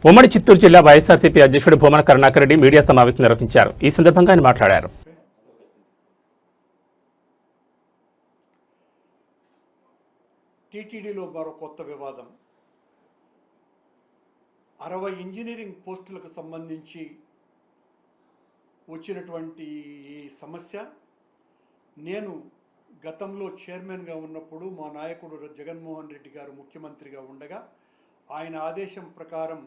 ఉమ్మడి చిత్తూరు జిల్లా వైఎస్ఆర్సీపీ అధ్యక్షుడు భూమన కరుణాకర్ రెడ్డి మీడియా సమావేశం నిర్వహించారు. ఈ సందర్భంగా ఆయన మాట్లాడారు. టీటీడీలో మరో కొత్త వివాదం. 60 ఇంజనీరింగ్ పోస్టులకు సంబంధించి వచ్చినటువంటి ఈ సమస్య నేను గతంలో చైర్మన్గా ఉన్నప్పుడు మా నాయకుడు జగన్మోహన్ రెడ్డి గారు ముఖ్యమంత్రిగా ఉండగా ఆయన ఆదేశం ప్రకారం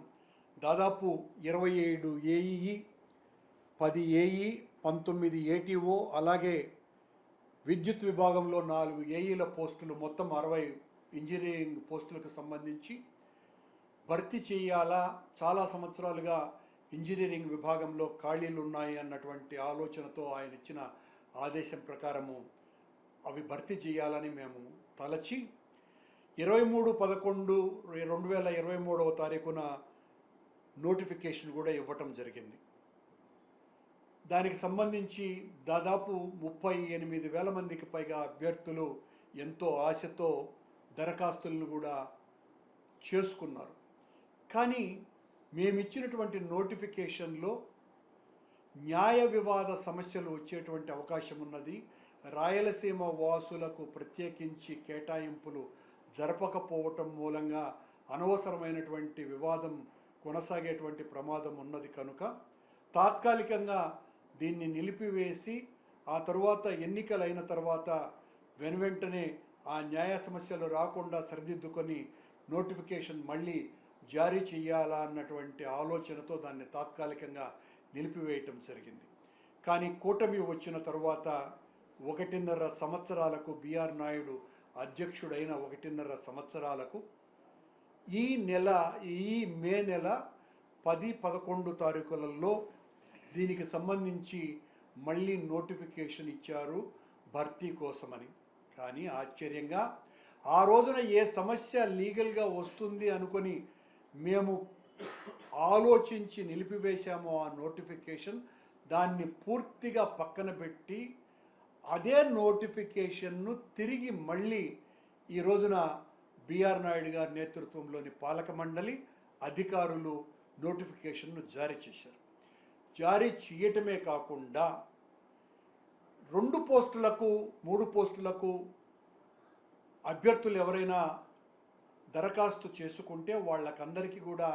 దాదాపు 27 ఏఈఈ, 10 ఏఈ, 19 ఏటీఓ, అలాగే విద్యుత్ విభాగంలో 4 ఏఈల పోస్టులు, మొత్తం 60 ఇంజనీరింగ్ పోస్టులకు సంబంధించి భర్తీ చేయాలా, చాలా సంవత్సరాలుగా ఇంజనీరింగ్ విభాగంలో ఖాళీలు ఉన్నాయి అన్నటువంటి ఆలోచనతో ఆయన ఇచ్చిన ఆదేశం ప్రకారము అవి భర్తీ చేయాలని మేము తలచి 23/11/2023 నోటిఫికేషన్ కూడా ఇవ్వటం జరిగింది. దానికి సంబంధించి దాదాపు 38,000 మందికి పైగా అభ్యర్థులు ఎంతో ఆశతో దరఖాస్తులను కూడా చేసుకున్నారు. కానీ మేమిచ్చినటువంటి నోటిఫికేషన్లో న్యాయ వివాద సమస్యలు వచ్చేటువంటి అవకాశం ఉన్నది. రాయలసీమ వాసులకు ప్రత్యేకించి కేటాయింపులు జరపకపోవటం మూలంగా అనవసరమైనటువంటి వివాదం కొనసాగేటువంటి ప్రమాదం ఉన్నది కనుక తాత్కాలికంగా దీన్ని నిలిపివేసి ఆ తరువాత ఎన్నికలైన తర్వాత వెనువెంటనే ఆ న్యాయ సమస్యలు రాకుండా సరిదిద్దుకొని నోటిఫికేషన్ మళ్ళీ జారీ చేయాలా అన్నటువంటి ఆలోచనతో దాన్ని తాత్కాలికంగా నిలిపివేయటం జరిగింది. కానీ కూటమి వచ్చిన తరువాత 1.5 సంవత్సరాలకు బిఆర్ నాయుడు అధ్యక్షుడైన 1.5 సంవత్సరాలకు ఈ మే నెల 10-11 తారీఖులలో దీనికి సంబంధించి మళ్ళీ నోటిఫికేషన్ ఇచ్చారు భర్తీ కోసమని. కానీ ఆశ్చర్యంగా ఆ రోజున ఏ సమస్య లీగల్గా వస్తుంది అనుకొని మేము ఆలోచించి నిలిపివేశామో ఆ నోటిఫికేషన్, దాన్ని పూర్తిగా పక్కన పెట్టి అదే నోటిఫికేషన్ను తిరిగి మళ్ళీ ఈ రోజున బిఆర్ నాయుడు గారి నేతృత్వంలోని పాలక మండలి అధికారులు నోటిఫికేషన్ను జారీ చేశారు. జారీ చేయటమే కాకుండా 2 పోస్టులకు 3 పోస్టులకు అభ్యర్థులు ఎవరైనా దరఖాస్తు చేసుకుంటే వాళ్ళకందరికీ కూడా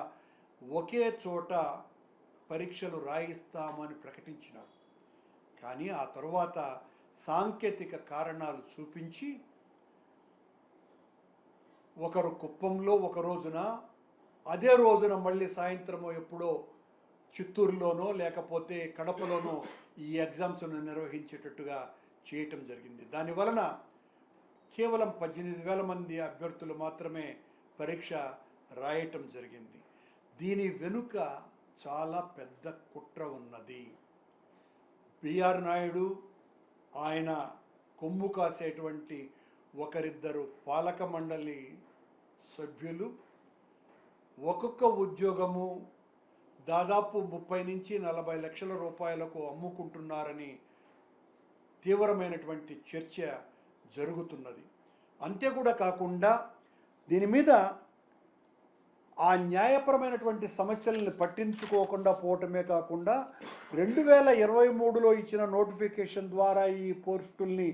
ఒకే చోట పరీక్షలు రాయిస్తామని ప్రకటించినారు. కానీ ఆ తరువాత సాంకేతిక కారణాలు చూపించి ఒకరు కుప్పంలో ఒక రోజున, అదే రోజున మళ్ళీ సాయంత్రమో ఎప్పుడో చిత్తూరులోనో లేకపోతే కడపలోనో ఈ ఎగ్జామ్స్ను నిర్వహించేటట్టుగా చేయటం జరిగింది. దానివలన కేవలం 18,000 మంది అభ్యర్థులు మాత్రమే పరీక్ష రాయటం జరిగింది. దీని వెనుక చాలా పెద్ద కుట్ర ఉన్నది. బిఆర్ నాయుడు ఆయన కొమ్ము కాసేటువంటి 1-2 పాలక మండలి సభ్యులు ఒక్కొక్క ఉద్యోగము దాదాపు 30 నుంచి 40 లక్షల రూపాయలకు అమ్ముకుంటున్నారని తీవ్రమైనటువంటి చర్చ జరుగుతున్నది. అంతే కూడా కాకుండా దీని మీద ఆ న్యాయపరమైనటువంటి సమస్యలను పట్టించుకోకుండా పోవటమే కాకుండా 2023లో ఇచ్చిన నోటిఫికేషన్ ద్వారా ఈ పోస్టుల్ని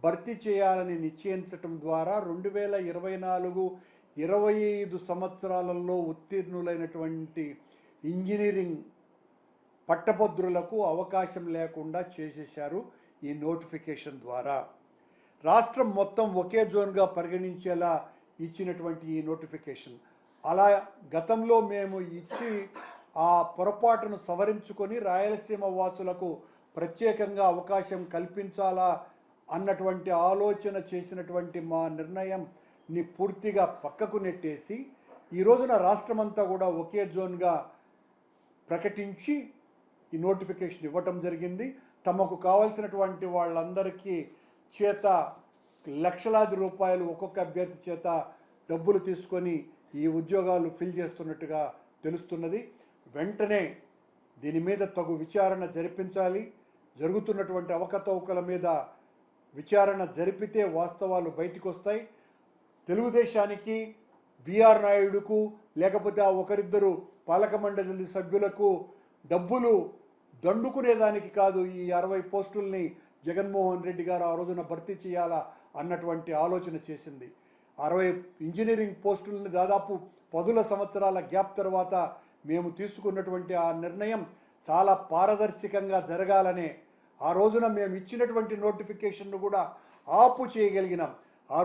భర్తీ చేయాలని నిశ్చయించటం ద్వారా 2024-25 సంవత్సరాలలో ఉత్తీర్ణులైనటువంటి ఇంజనీరింగ్ పట్టభద్రులకు అవకాశం లేకుండా చేసేశారు ఈ నోటిఫికేషన్ ద్వారా. రాష్ట్రం మొత్తం ఒకే జోన్గా పరిగణించేలా ఇచ్చినటువంటి ఈ నోటిఫికేషన్ అలా గతంలో మేము ఇచ్చి ఆ పొరపాటును సవరించుకొని రాయలసీమ వాసులకు ప్రత్యేకంగా అవకాశం కల్పించాలా అన్నటువంటి ఆలోచన చేసినటువంటి మా నిర్ణయంని పూర్తిగా పక్కకు నెట్టేసి ఈ రోజున రాష్ట్రమంతా కూడా ఒకే జోన్గా ప్రకటించి ఈ నోటిఫికేషన్ ఇవ్వటం జరిగింది. తమకు కావాల్సినటువంటి వాళ్ళందరికీ చేత లక్షలాది రూపాయలు ఒక్కొక్క అభ్యర్థి చేత డబ్బులు తీసుకొని ఈ ఉద్యోగాలు ఫిల్ చేస్తున్నట్టుగా తెలుస్తున్నది. వెంటనే దీని మీద తగు విచారణ జరిపించాలి. జరుగుతున్నటువంటి అవకతవకల మీద విచారణ జరిపితే వాస్తవాలు బయటికి వస్తాయి. తెలుగుదేశానికి, బిఆర్ నాయుడుకు, లేకపోతే ఆ 1-2 పాలక మండలి సభ్యులకు డబ్బులు దండుకునేదానికి కాదు ఈ 60 పోస్టుల్ని జగన్మోహన్ రెడ్డి గారు ఆ రోజున భర్తీ చేయాలా అన్నటువంటి ఆలోచన చేసింది. 60 ఇంజనీరింగ్ పోస్టులని దాదాపు 10 సంవత్సరాల గ్యాప్ తర్వాత మేము తీసుకున్నటువంటి ఆ నిర్ణయం చాలా పారదర్శకంగా జరగాలనే ఆ రోజున మేము ఇచ్చినటువంటి నోటిఫికేషన్ను కూడా ఆపు చేయగలిగినాం.